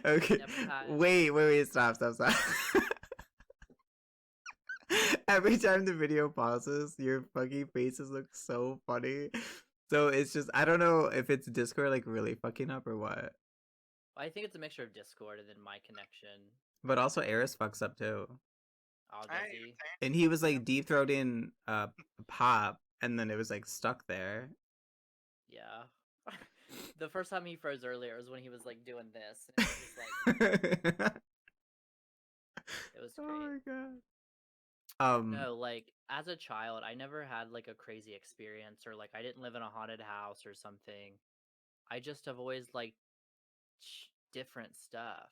Okay. Never had. Wait. Stop. Every time the video pauses, your fucking faces look so funny. So it's just I don't know if it's Discord like really fucking up or what. I think it's a mixture of Discord and then my connection. But also Eris fucks up too. Oh, does he? And he was like deep throating Pop and then it was like stuck there. Yeah. The first time he froze earlier was when he was like doing this. And it was just like it was great. Oh my god. No, like as a child, I never had like a crazy experience or like I didn't live in a haunted house or something. I just have always liked different stuff.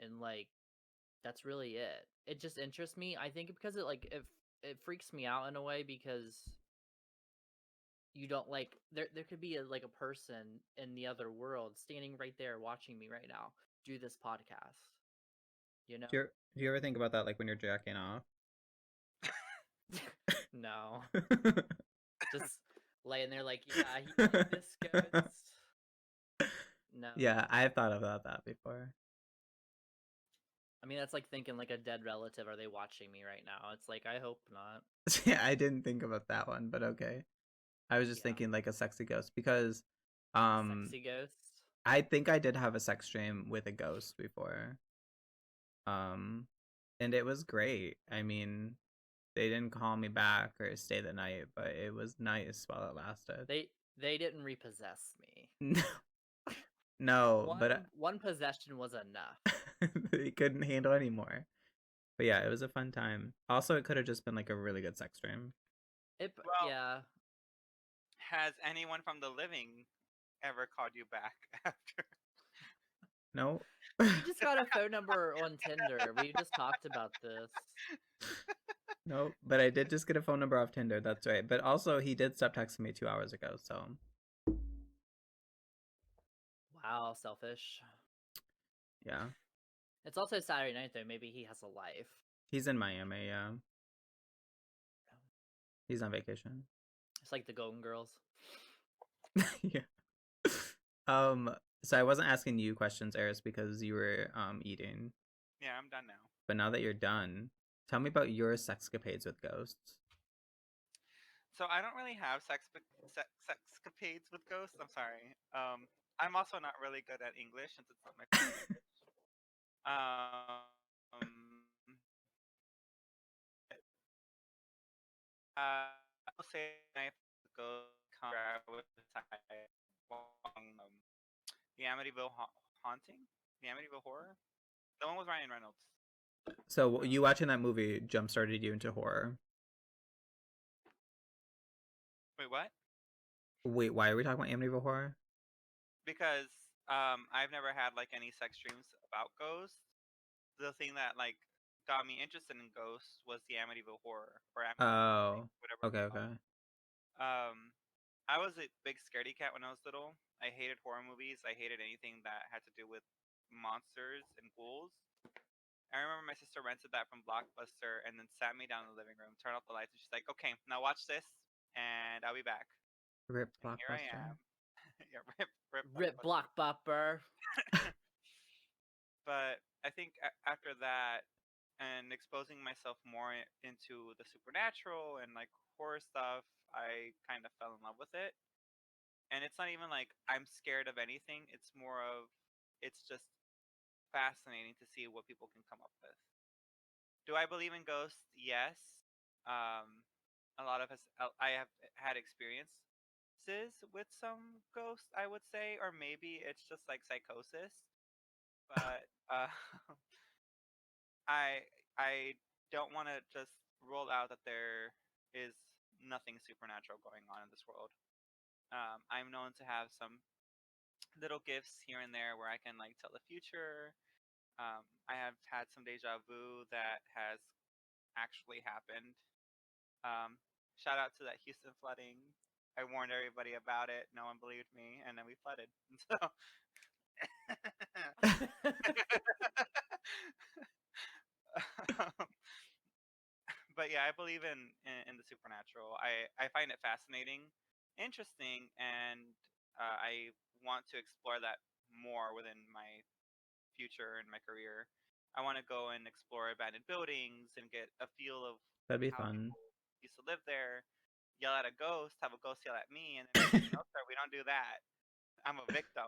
And like that's really it. It just interests me. I think because it freaks me out in a way because you don't like there could be like a person in the other world standing right there watching me right now do this podcast. You know? Do you ever think about that like when you're jacking off? No. Just laying there like, yeah, he did this ghost. No. Yeah, I've thought about that before. I mean, that's like thinking like a dead relative. Are they watching me right now? It's like, I hope not. Yeah, I didn't think about that one, but okay. I was just thinking like a sexy ghost because Sexy ghost. I think I did have a sex dream with a ghost before. And it was great. I mean, they didn't call me back or stay the night, but it was nice while it lasted. They didn't repossess me. No, but one possession was enough. they couldn't handle anymore. But yeah, it was a fun time. Also, it could have just been like a really good sex dream. Yeah. Has anyone from the living ever called you back after? No. You just got a phone number on Tinder. We just talked about this. No, but I did just get a phone number off Tinder. That's right. But also, he did stop texting me 2 hours ago. So. Wow, selfish. Yeah. It's also Saturday night though. Maybe he has a life. He's in Miami. Yeah. He's on vacation. It's like the Golden Girls. Yeah. So I wasn't asking you questions, Eris, because you were eating. Yeah, I'm done now. But now that you're done, tell me about your sexcapades with ghosts. So I don't really have sexcapades with ghosts. I'm sorry. I'm also not really good at English since it's not my first language. I will say I go with the Amityville haunting, the Amityville horror, the one with Ryan Reynolds. So you watching that movie jump started you into horror? Wait, what? Wait, why are we talking about Amityville horror? Because I've never had like any sex dreams about ghosts. The thing that like got me interested in ghosts was the Amityville horror or Amityville whatever. Okay. I was a big scaredy cat when I was little. I hated horror movies. I hated anything that had to do with monsters and ghouls. I remember my sister rented that from Blockbuster and then sat me down in the living room, turned off the lights, and she's like, "Okay, now watch this, and I'll be back." Rip And Blockbuster. here I am. Yeah, rip Blockbuster. But I think after that, and exposing myself more into the supernatural and like horror stuff, I kind of fell in love with it. And it's not even like I'm scared of anything. It's more of it's just fascinating to see what people can come up with. Do I believe in ghosts? Yes. A lot of us, I have had experiences with some ghosts, I would say, or maybe it's just like psychosis. But I don't want to just rule out that there is nothing supernatural going on in this world. I'm known to have some little gifts here and there where I can like tell the future. I have had some deja vu that has actually happened. Shout out to that Houston flooding. I warned everybody about it. No one believed me, and then we flooded. So, but yeah, I believe in the supernatural. I find it fascinating, interesting, and I want to explore that more within my future and my career. I want to go and explore abandoned buildings and get a feel of That'd be how fun. people used to live there. Yell at a ghost, have a ghost yell at me, and then be like, "No, sir, we don't do that. I'm a victim."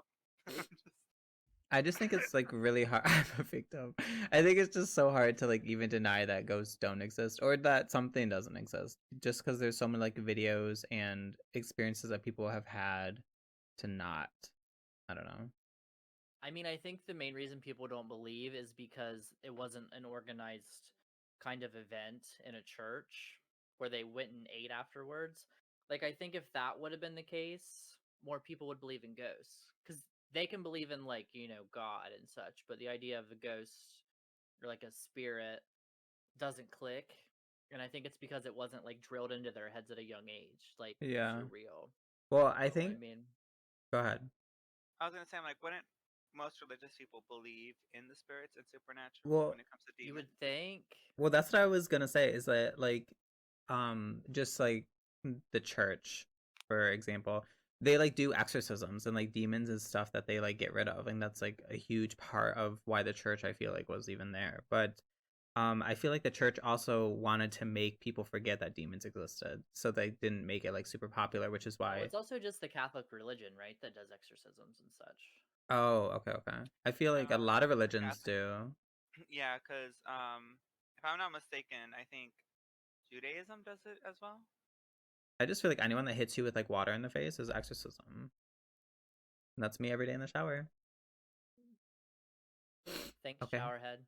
I just think it's like really hard. I'm a victim. I think it's just so hard to like even deny that ghosts don't exist or that something doesn't exist just because there's so many like videos and experiences that people have had to not. I don't know. I mean, I think the main reason people don't believe is because it wasn't an organized kind of event in a church where they went and ate afterwards. Like, I think if that would have been the case, more people would believe in ghosts. Because they can believe in, like, God and such, but the idea of a ghost or, like, a spirit doesn't click. And I think it's because it wasn't, like, drilled into their heads at a young age, like, Yeah. for real. Well, I So, I think. mean, Go ahead. I was gonna say, I'm like, wouldn't most religious people believe in the spirits and supernatural Well, when it comes to you demons? would think. Well, that's what I was gonna say. Is that like, just like the church, for example, they like do exorcisms and like demons and stuff that they like get rid of, and that's like a huge part of why the church I feel like was even there. But I feel like the church also wanted to make people forget that demons existed, so they didn't make it like super popular, which is Well, why. it's also just the Catholic religion, right, that does exorcisms and such. Oh, okay. I feel like a lot of Just the religions Catholic. do. Yeah, because if I'm not mistaken, I think Judaism does it as well. I just feel like anyone that hits you with like water in the face is exorcism. And that's me every day in the shower. Thanks, Okay. showerhead.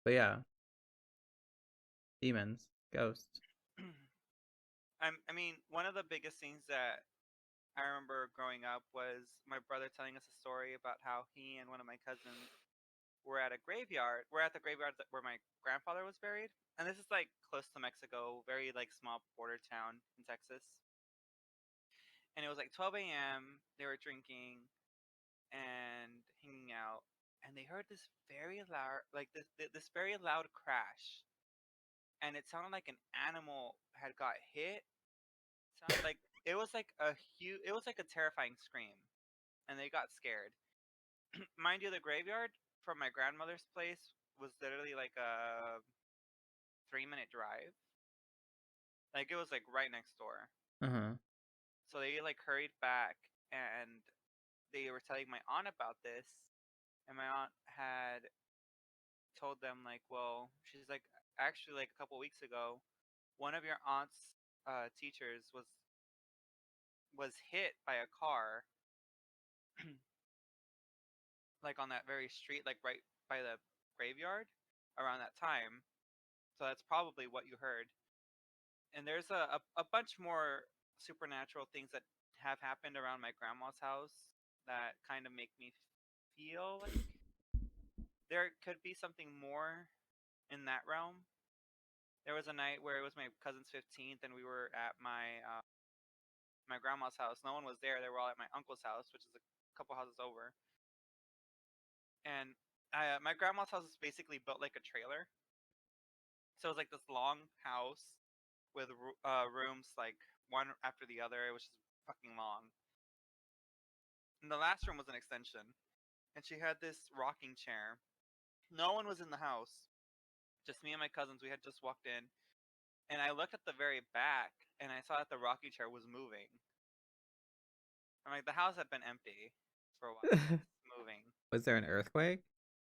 But yeah, demons, ghosts. I mean, one of the biggest things that I remember growing up was my brother telling us a story about how he and one of my cousins were at a graveyard. We're at the graveyard where my grandfather was buried, and this is like close to Mexico, very like small border town in Texas. And it was like 12 a.m. They were drinking and hanging out, and they heard this very loud, like this very loud crash, and it sounded like an animal had got hit. Like it was like it was like a terrifying scream, and they got scared. Mind you, the graveyard from my grandmother's place was literally like a 3-minute drive. Like it was like right next door. Uh-huh. So they like hurried back, and they were telling my aunt about this, and my aunt had told them like, well, she's like, actually like a couple weeks ago, one of your aunt's teachers was hit by a car like on that very street, like right by the graveyard around that time. So that's probably what you heard. And there's a bunch more supernatural things that have happened around my grandma's house that kind of make me feel like there could be something more in that realm. There was a night where it was my cousin's 15th, and we were at my grandma's house. No one was there. They were all at my uncle's house, which is a couple houses over. And my grandma's house is basically built like a trailer. So it was like this long house with rooms like one after the other. It was just fucking long. And the last room was an extension. And she had this rocking chair. No one was in the house. Just me and my cousins. We had just walked in. And I looked at the very back, and I saw that the rocking chair was moving. I'm like, the house had been empty for a while. It's moving. Was there an earthquake?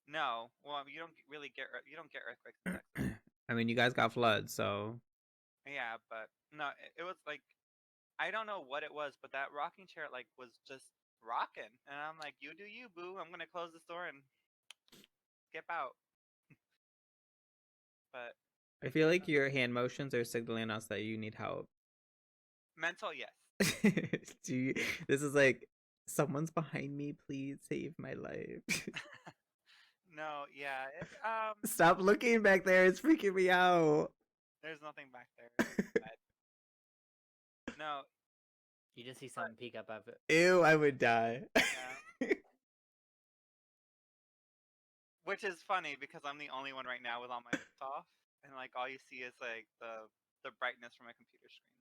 No, well, you don't really you don't get earthquakes in Texas. I mean, you guys got floods, so. Yeah, but no, it was like I don't know what it was, but that rocking chair like was just rocking, and I'm like, you do you, boo. I'm gonna close this door and skip out. But I feel like your hand motions are signaling us that you need help. mental, yes. This is like, someone's behind me. Please save my life. No, yeah. Stop looking back there. It's freaking me out. There's nothing back there. No. You just see something peek up of it. Ew, I would die. Yeah. Which is funny because I'm the only one right now with all my lights off, and like all you see is like the brightness from my computer screen.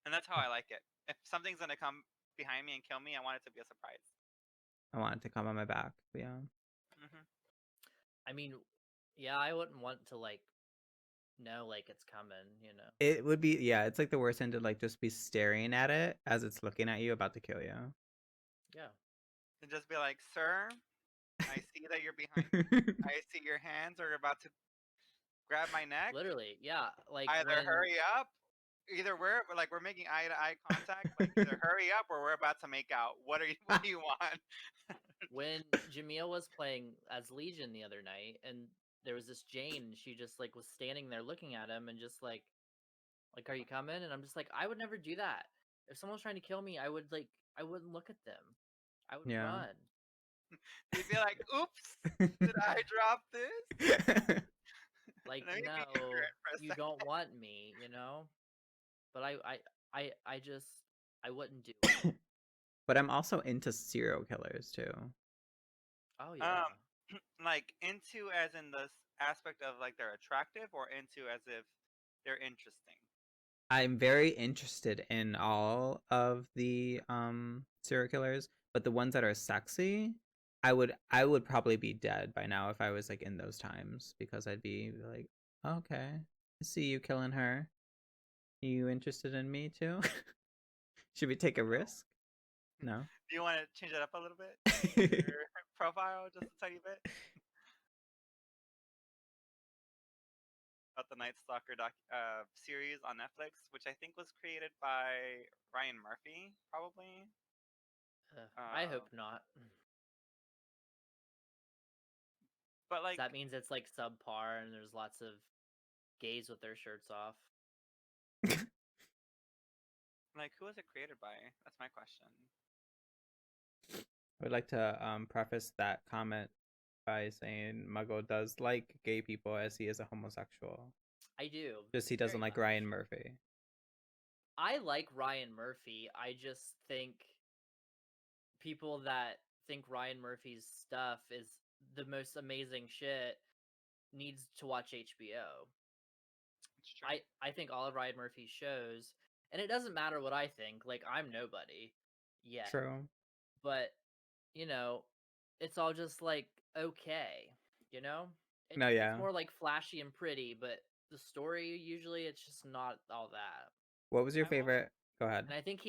And that's how I like it. If something's gonna come behind me and kill me, I want it to be a surprise. I want it to come on my back. Yeah. Mm-hmm. I mean, yeah, I wouldn't want to like know like it's coming, you know. It would be, yeah, it's like the worst thing to like just be staring at it as it's looking at you, about to kill you. Yeah. And just be like, sir, I see that you're behind me. I see your hands are about to grab my neck. Literally, yeah. Like Either when hurry up, either we're making eye to eye contact. Like either hurry up or we're about to make out. What do you want? when JUHMEAL was playing as Legion the other night, and there was this Jane, and she just like was standing there looking at him, and just like, are you coming? And I'm just like, I would never do that. If someone was trying to kill me, I wouldn't look at them. I would Yeah. run. You'd be like, oops, did I drop this? Like, Let me be no, ignorant for a you second. don't want me, you know? But I just, I wouldn't do it. But I'm also into serial killers too. Oh yeah. Like into as in the aspect of like they're attractive, or into as if they're interesting. I'm very interested in all of the serial killers, but the ones that are sexy, I would probably be dead by now if I was like in those times, because I'd be like, okay, I see you killing her. You interested in me too? Should we take a risk? No. Do you want to change that up a little bit? Your profile just a tiny bit? About the Night Stalker series on Netflix, which I think was created by Ryan Murphy, probably. I hope not. But like, that means it's like subpar, and there's lots of gays with their shirts off. like, who was it created by? That's my question. I would like to preface that comment by saying Muggle does like gay people, as he is a homosexual. I do. Just he doesn't like Ryan Murphy. I like Ryan Murphy. I just think people that think Ryan Murphy's stuff is the most amazing shit needs to watch HBO. It's true. I think all of Ryan Murphy's shows, and it doesn't matter what I think, like I'm nobody yet. True. But, you know, it's all just like okay, you know? No, yeah. It's more like flashy and pretty, but the story usually it's just not all that. What was your favorite? Go ahead. And I think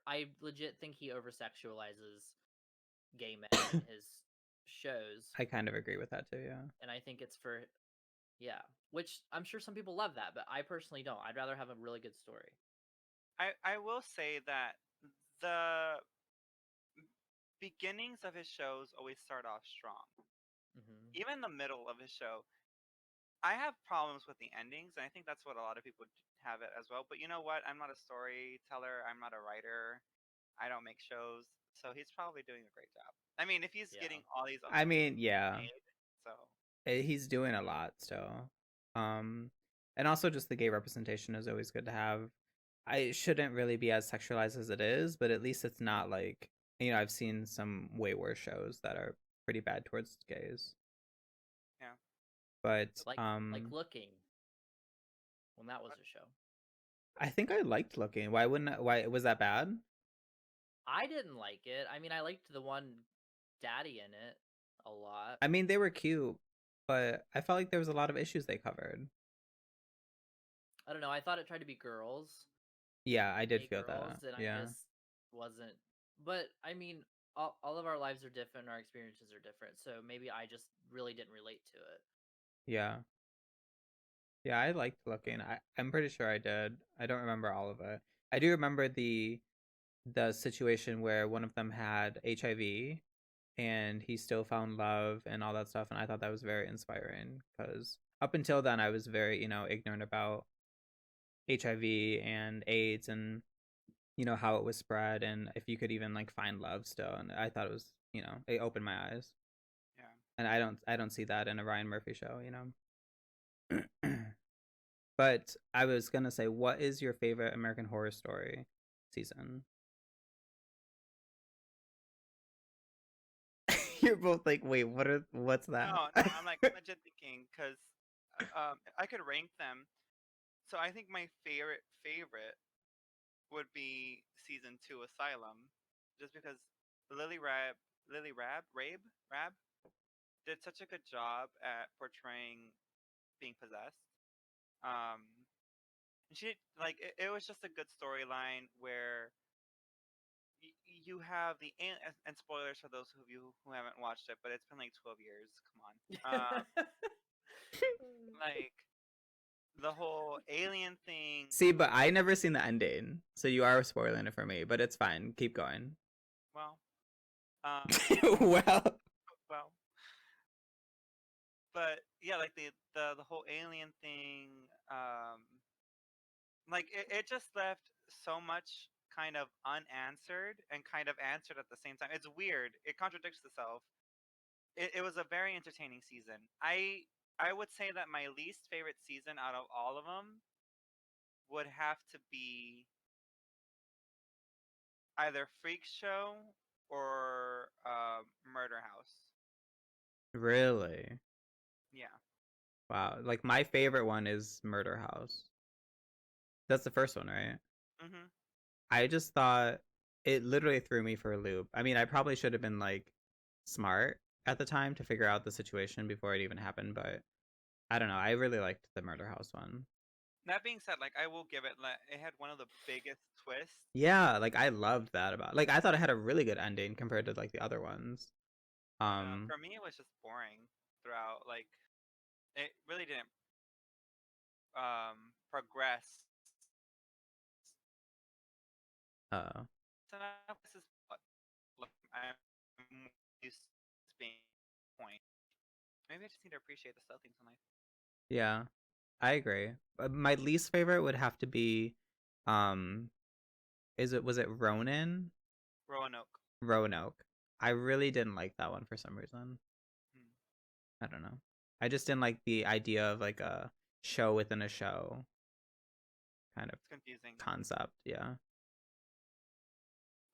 I legit think he over sexualizes gay men in his shows. I kind of agree with that too, yeah. And I think it's for, yeah, which I'm sure some people love that, but I personally don't. I'd rather have a really good story. I will say that the beginnings of his shows always start off strong. Mm-hmm. Even the middle of his show, I have problems with the endings, and I think that's what a lot of people have it as well. But you know what? I'm not a storyteller. I'm not a writer. I don't make shows, so he's probably doing a great job. I mean, if he's getting all these, I mean, yeah, made, so he's doing a lot still. And also just the gay representation is always good to have. It shouldn't really be as sexualized as it is, but at least it's not like, you know, I've seen some way worse shows that are pretty bad towards gays. Yeah. But like Looking. When that was a show. I think I liked Looking. Why was that bad? I didn't like it. I mean, I liked the one daddy in it a lot. I mean, they were cute, but I felt like there was a lot of issues they covered. I don't know. I thought it tried to be girls. Yeah, I did feel that. And yeah. I just wasn't. But I mean, all of our lives are different. Our experiences are different. So maybe I just really didn't relate to it. Yeah. Yeah, I liked Looking. I'm pretty sure I did. I don't remember all of it. I do remember the situation where one of them had HIV and he still found love and all that stuff, and I thought that was very inspiring, because up until then I was very, you know, ignorant about HIV and AIDS and, you know, how it was spread and if you could even like find love still, and I thought it was, you know, it opened my eyes. Yeah. And I don't see that in a Ryan Murphy show, you know. But I was gonna say, what is your favorite American Horror Story season? You're both like, wait, what's that? No, I'm like legit thinking, because I could rank them. So I think my favorite would be season 2 Asylum, just because Lily Rabe did such a good job at portraying being possessed. Um, and she like it was just a good storyline where you have the and spoilers for those of you who haven't watched it, but it's been like 12 years. Come on, like the whole alien thing. See, but I never seen the ending, so you are spoiling it for me. But it's fine. Keep going. Well, Well, well, but yeah, like the whole alien thing. Like it just left so much kind of unanswered and kind of answered at the same time. It's weird. It contradicts itself. It was a very entertaining season. I would say that my least favorite season out of all of them would have to be either Freak Show or Murder House. really? Yeah. Wow. Like my favorite one is Murder House. That's the first one, right? Mhm. I just thought it literally threw me for a loop. I mean, I probably should have been like smart at the time to figure out the situation before it even happened, but I don't know. I really liked the Murder House one. That being said, like I will give it, it had one of the biggest twists. Yeah, like I loved that about. Like I thought it had a really good ending compared to like the other ones. For me, it was just boring throughout. Like it really didn't progress. So now this is what I'm used to being point. Maybe I just need to appreciate the subtle things in life. Yeah, I agree. My least favorite would have to be, um, was it Ronan? Roanoke. Roanoke. I really didn't like that one for some reason. I don't know. I just didn't like the idea of like a show within a show kind of It's confusing. concept. Yeah.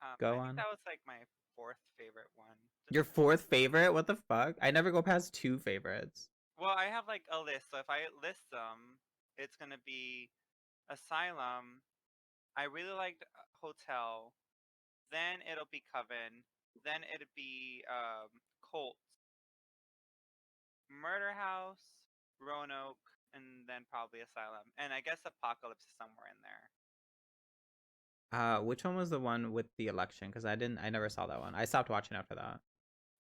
I Go think on. that was like my fourth favorite one. Your fourth favorite? What the fuck? I never go past two favorites. Well, I have like a list. So if I list them, it's gonna be Asylum. I really liked Hotel. Then it'll be Coven. Then it'll be Cult, Murder House, Roanoke, and then probably Asylum. And I guess Apocalypse is somewhere in there. Which one was the one with the election? Because I never saw that one. I stopped watching after that.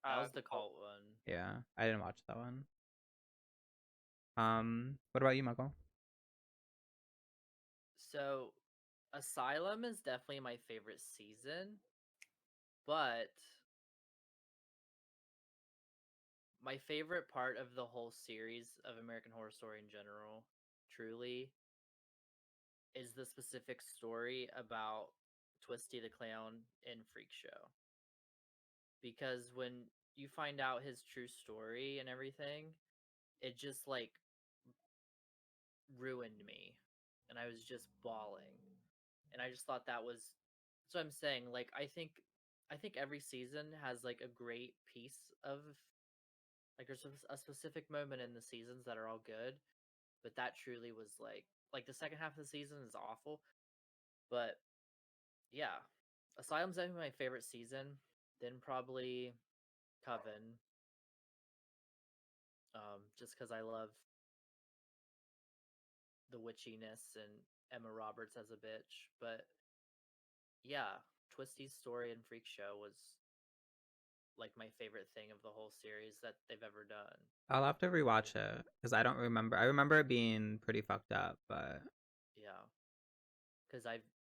That was the Cult one. Yeah, I didn't watch that one. What about you, Michael? So, Asylum is definitely my favorite season, but my favorite part of the whole series of American Horror Story in general, truly, is the specific story about Twisty the Clown in Freak Show. Because when you find out his true story and everything, it just like ruined me. And I was just bawling. And I just thought that was so I'm saying, like I think every season has like a great piece of like there's a specific moment in the seasons that are all good, but that truly was like the second half of the season is awful. But yeah, Asylum's definitely my favorite season. Then probably Coven, just because I love the witchiness and Emma Roberts as a bitch. But yeah, Twisty's story and Freak Show was like my favorite thing of the whole series that they've ever done. I'll have to rewatch it because I don't remember. I remember it being pretty fucked up, but yeah, because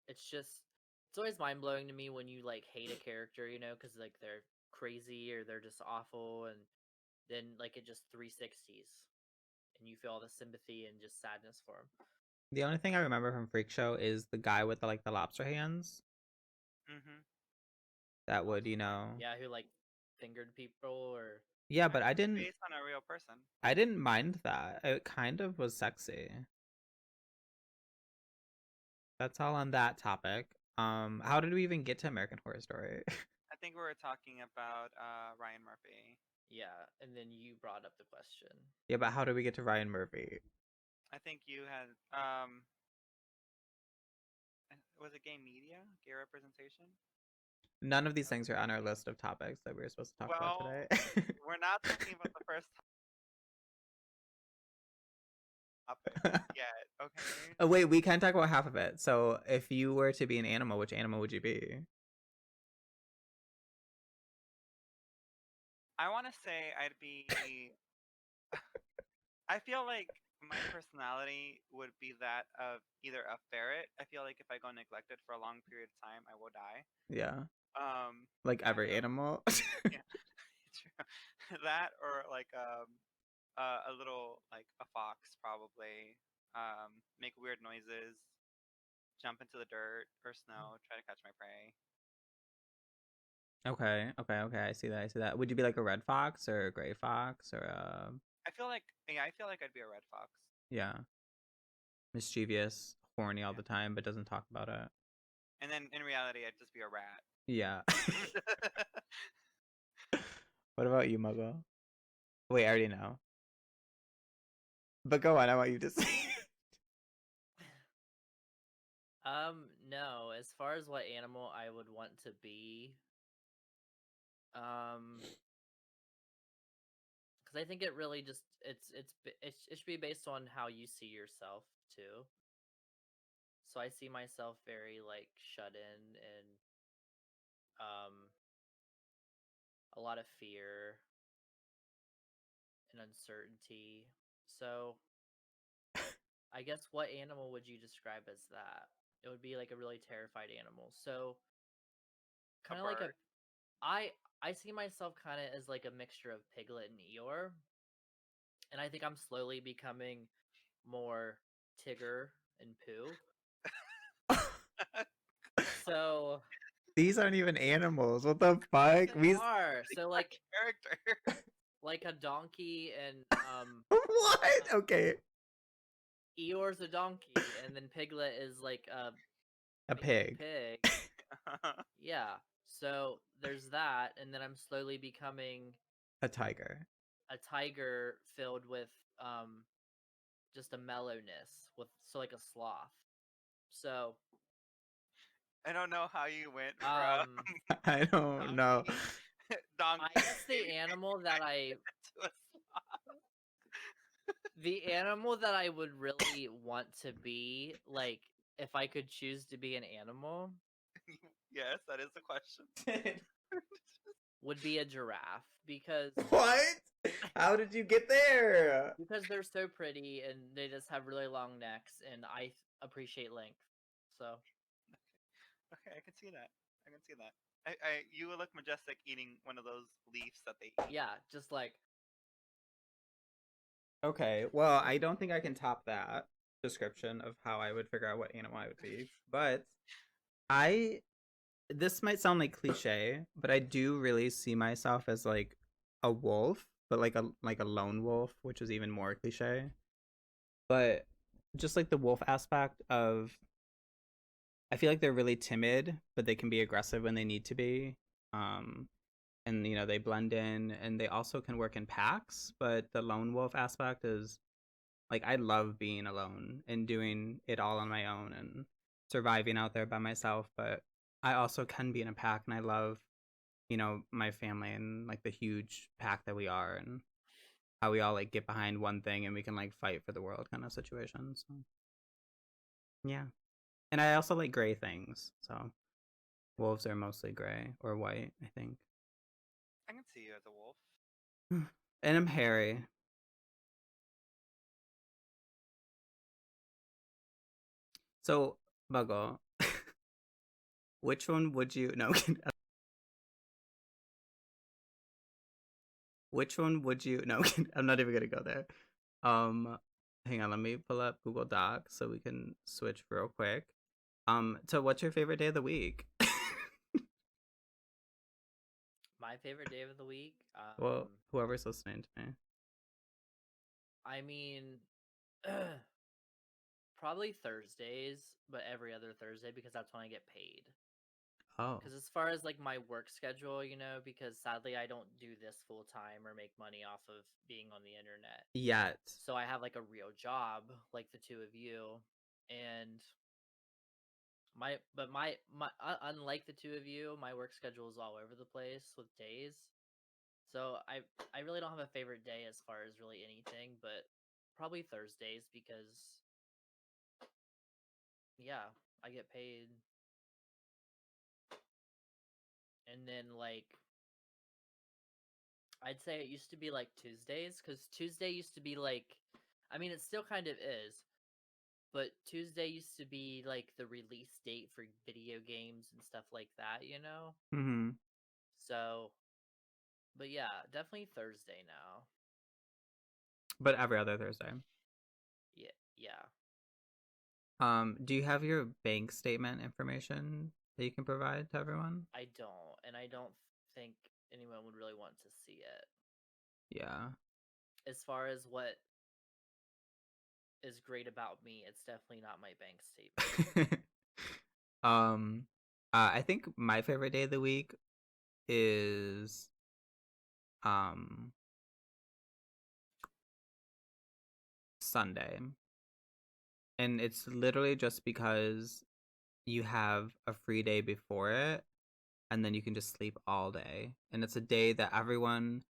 it's always mind blowing to me when you like hate a character, you know, because like they're crazy or they're just awful, and then like it just 360s, and you feel all the sympathy and just sadness for them. the only thing I remember from Freak Show is the guy with the lobster hands. Mm-hmm. That would, Yeah, who like fingered people or Yeah, but I didn't. Based on a real person. I didn't mind that. It kind of was sexy. That's all on that topic. How did we even get to American Horror Story? I think we were talking about Ryan Murphy. yeah, and then you brought up the question. Yeah, but how did we get to Ryan Murphy? I think you had was it gay media, gay representation? None of these things are on our list of topics that we were supposed to talk about today. We're not talking about the first topic yet, okay? Oh wait, we can talk about half of it. So if you were to be an animal, which animal would you be? I want to say I'd be. I feel like my personality would be that of either a ferret. I feel like if I go neglected for a long period of time, I will die. Yeah. Like Kind every of. animal. Yeah, true. That or like a little like a fox probably. Make weird noises, jump into the dirt or snow, try to catch my prey. Okay. I see that. Would you be like a red fox or a gray fox or a I feel like I'd be a red fox. yeah, mischievous, horny all the time, but doesn't talk about it. And then in reality, I'd just be a rat. Yeah. What about you, Muggle? Wait, I already know. But go on, I want you to say. No. As far as what animal I would want to be, because I think it really just it should be based on how you see yourself too. So I see myself very like shut in and a lot of fear and uncertainty. So I guess what animal would you describe as that? It would be like a really terrified animal. So kind of like bird. I see myself kind of as like a mixture of Piglet and Eeyore. And I think I'm slowly becoming more Tigger and Pooh. So These aren't even animals. What the fuck? they are. So like Character. like a donkey and What? Okay. Eeyore's a donkey and then Piglet is like A pig. pig. Yeah. So there's that, and then I'm slowly becoming A tiger. a tiger filled with just a mellowness with like a sloth. So I don't know how you went from I don't know. donkey I guess the animal that to a the animal that I would really want to be, like if I could choose to be an animal, Yes, that is the question. would be a giraffe because What? How did you get there? because they're so pretty and they just have really long necks and I appreciate length. So Okay, I can see that. I can see that. You would look majestic eating one of those leaves that they eat. yeah, just like Okay, well, I don't think I can top that description of how I would figure out what animal I would be. But this might sound like cliche, but I do really see myself as like a wolf, but like a lone wolf, which is even more cliche. But just like the wolf aspect of I feel like they're really timid, but they can be aggressive when they need to be. And they blend in and they also can work in packs, but the lone wolf aspect is like I love being alone and doing it all on my own and surviving out there by myself, but I also can be in a pack and I love my family and like the huge pack that we are and how we all like get behind one thing and we can like fight for the world kind of situation. So yeah. And I also like gray things. So wolves are mostly gray or white, I think. I can see you as a wolf. And I'm hairy. So, Muggle, which one would you no? Which one would you no? I'm not even gonna go there. Hang on, let me pull up Google Docs so we can switch real quick. So what's your favorite day of the week? my favorite day of the week. Well, whoever's listening to me. I mean, probably Thursdays, but every other Thursday because that's when I get paid. Oh. Because as far as like my work schedule, because sadly I don't do this full time or make money off of being on the internet Yet. So I have like a real job, like the two of you, and Unlike the two of you, my work schedule is all over the place with days. So I really don't have a favorite day as far as really anything, but probably Thursdays because yeah, I get paid. And then like I'd say it used to be like Tuesdays, because Tuesday used to be like, I mean, it still kind of is, but Tuesday used to be like the release date for video games and stuff like that, you know? Mm-hmm. So, but yeah, definitely Thursday now. But every other Thursday. Yeah. Do you have your bank statement information that you can provide to everyone? I don't, and I don't think anyone would really want to see it. Yeah. As far as what is great about me, it's definitely not my bank statement. I think my favorite day of the week is Sunday. And it's literally just because you have a free day before it and then you can just sleep all day. And it's a day that everyone,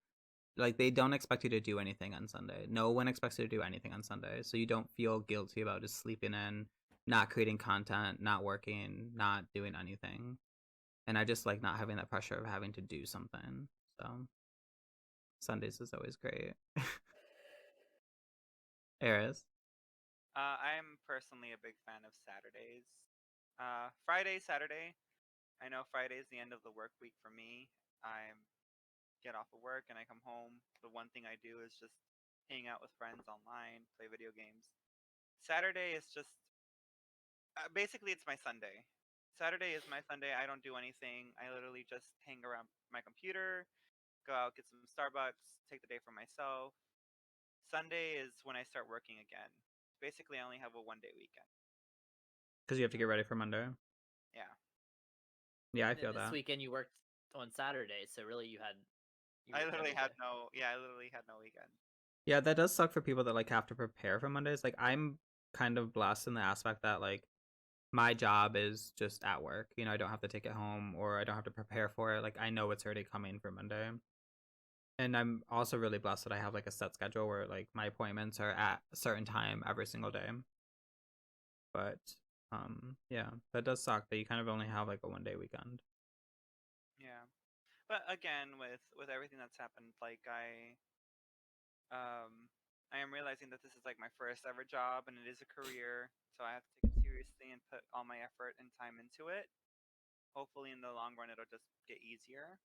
like, they don't expect you to do anything on Sunday. No one expects you to do anything on Sunday. So you don't feel guilty about just sleeping in, not creating content, not working, not doing anything. And I just like not having that pressure of having to do something. So Sundays is always great. Eris? I'm personally a big fan of Saturdays. Friday, Saturday. I know Friday is the end of the work week for me. I get off of work and I come home. The one thing I do is just hang out with friends online, play video games. Saturday is just basically it's my Sunday. Saturday is my Sunday. I don't do anything. I literally just hang around my computer, go out, get some Starbucks, take the day for myself. Sunday is when I start working again. Basically, I only have a 1 day weekend. Because you have to get ready for Monday. Yeah. Yeah, I And feel this that. weekend you worked on Saturday, so really you I worked literally every had day. no. Yeah, I literally had no weekend. Yeah, that does suck for people that like have to prepare for Mondays. Like I'm kind of blessed in the aspect that like my job is just at work. You know, I don't have to take it home or I don't have to prepare for it. Like I know it's already coming for Monday. And I'm also really blessed that I have like a set schedule where like my appointments are at a certain time every single day. But yeah, that does suck that you kind of only have like a 1 day weekend. Yeah, but again, with everything that's happened, like I am realizing that this is like my first ever job and it is a career, so I have to take it seriously and put all my effort and time into it. Hopefully, in the long run, it'll just get easier.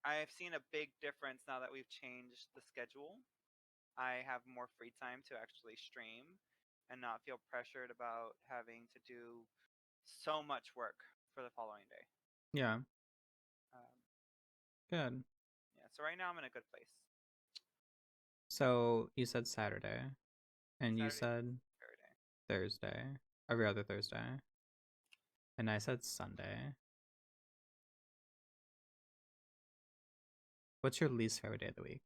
I have seen a big difference now that we've changed the schedule. I have more free time to actually stream and not feel pressured about having to do so much work for the following day. Yeah. Um, Good. yeah, so right now I'm in a good place. So you said Saturday and you Saturday, said Saturday. Thursday, every other Thursday. And I said Sunday. What's your least favorite day of the week?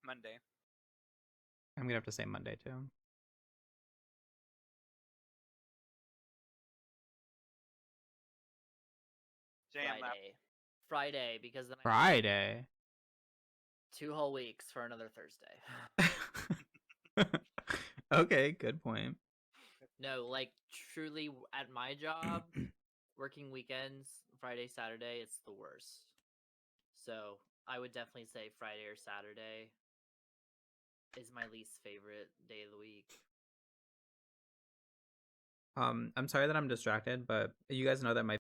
Monday. I'm gonna have to say Monday too. JM left. Friday, because then Friday. 2 whole weeks for another Thursday. Okay, good point. No, like truly at my job, working weekends, Friday, Saturday, it's the worst. So I would definitely say Friday or Saturday is my least favorite day of the week. I'm sorry that I'm distracted, but you guys know that my